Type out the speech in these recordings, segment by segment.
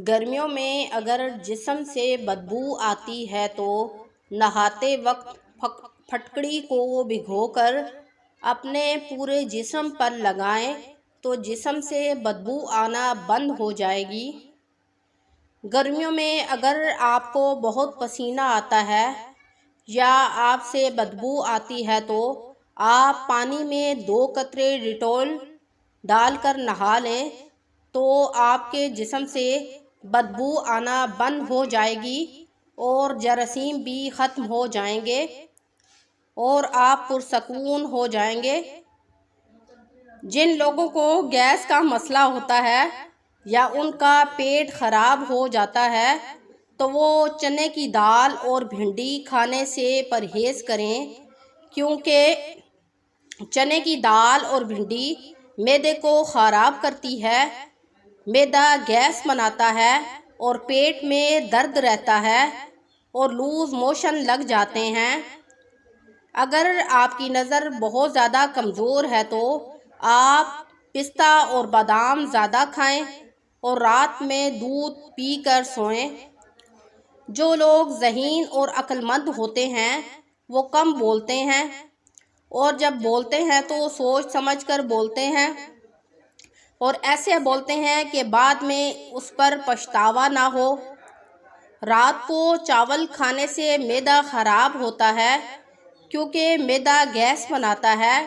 گرمیوں میں اگر جسم سے بدبو آتی ہے تو نہاتے وقت پھٹکڑی کو بھگو کر اپنے پورے جسم پر لگائیں تو جسم سے بدبو آنا بند ہو جائے گی۔ گرمیوں میں اگر آپ کو بہت پسینہ آتا ہے یا آپ سے بدبو آتی ہے تو آپ پانی میں 2 قطرے ڈیٹول ڈال کر نہا لیں تو آپ کے جسم سے بدبو آنا بند ہو جائے گی اور جراثیم بھی ختم ہو جائیں گے اور آپ پرسکون ہو جائیں گے۔ جن لوگوں کو گیس کا مسئلہ ہوتا ہے یا ان کا پیٹ خراب ہو جاتا ہے تو وہ چنے کی دال اور بھنڈی کھانے سے پرہیز کریں، کیونکہ چنے کی دال اور بھنڈی معدے کو خراب کرتی ہے، معدہ گیس بناتا ہے اور پیٹ میں درد رہتا ہے اور لوز موشن لگ جاتے ہیں۔ اگر آپ کی نظر بہت زیادہ کمزور ہے تو آپ پستہ اور بادام زیادہ کھائیں اور رات میں دودھ پی کر سوئیں۔ جو لوگ ذہین اور عقل مند ہوتے ہیں وہ کم بولتے ہیں اور جب بولتے ہیں تو سوچ سمجھ کر بولتے ہیں اور ایسے بولتے ہیں کہ بعد میں اس پر پچھتاوا نہ ہو۔ رات کو چاول کھانے سے معدہ خراب ہوتا ہے کیونکہ معدہ گیس بناتا ہے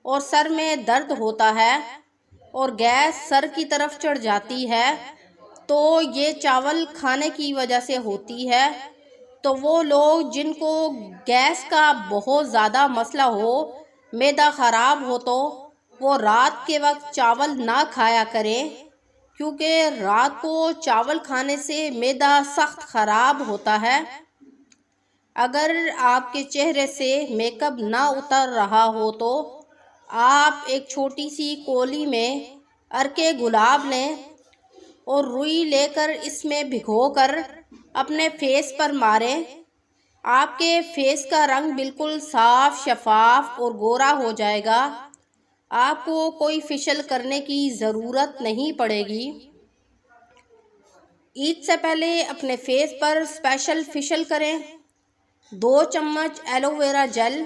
اور سر میں درد ہوتا ہے اور گیس سر کی طرف چڑھ جاتی ہے تو یہ چاول کھانے کی وجہ سے ہوتی ہے۔ تو وہ لوگ جن کو گیس کا بہت زیادہ مسئلہ ہو، معدہ خراب ہو تو وہ رات کے وقت چاول نہ کھایا کریں، کیونکہ رات کو چاول کھانے سے معدہ سخت خراب ہوتا ہے۔ اگر آپ کے چہرے سے میک اپ نہ اتر رہا ہو تو آپ ایک چھوٹی سی کولی میں عرق گلاب لیں اور روئی لے کر اس میں بھگو کر اپنے فیس پر ماریں۔ آپ کے فیس کا رنگ بالکل صاف، شفاف اور گورا ہو جائے گا۔ آپ کو کوئی فیشل کرنے کی ضرورت نہیں پڑے گی۔ عید سے پہلے اپنے فیس پر اسپیشل فیشل کریں۔ 2 چمچ ایلو ویرا جیل،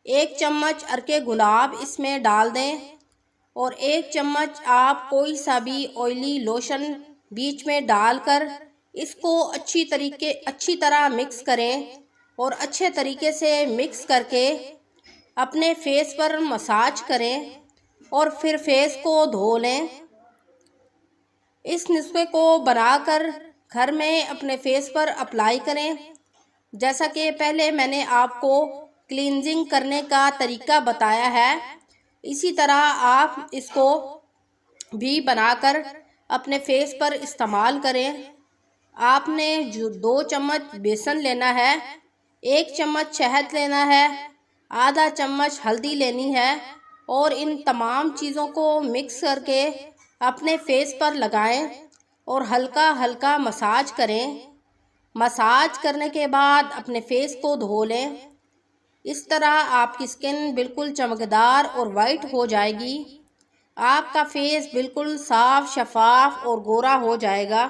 1 چمچ عرق گلاب اس میں ڈال دیں اور 1 چمچ آپ کوئی سا بھی آئلی لوشن بیچ میں ڈال کر اس کو اچھی طرح مکس کریں اور اچھے طریقے سے مکس کر کے اپنے فیس پر مساج کریں اور پھر فیس کو دھو لیں۔ اس نسخے کو بنا کر گھر میں اپنے فیس پر اپلائی کریں۔ جیسا کہ پہلے میں نے آپ کو کلینزنگ کرنے کا طریقہ بتایا ہے، اسی طرح آپ اس کو بھی بنا کر اپنے فیس پر استعمال کریں۔ آپ نے 2 چمچ بیسن لینا ہے، 1 چمچ شہد لینا ہے، آدھا چمچ ہلدی لینی ہے اور ان تمام چیزوں کو مکس کر کے اپنے فیس پر لگائیں اور ہلکا ہلکا مساج کریں۔ مساج کرنے کے بعد اپنے فیس کو دھو لیں۔ اس طرح آپ کی سکن بالکل چمکدار اور وائٹ ہو جائے گی۔ آپ کا فیس بالکل صاف، شفاف اور گورا ہو جائے گا۔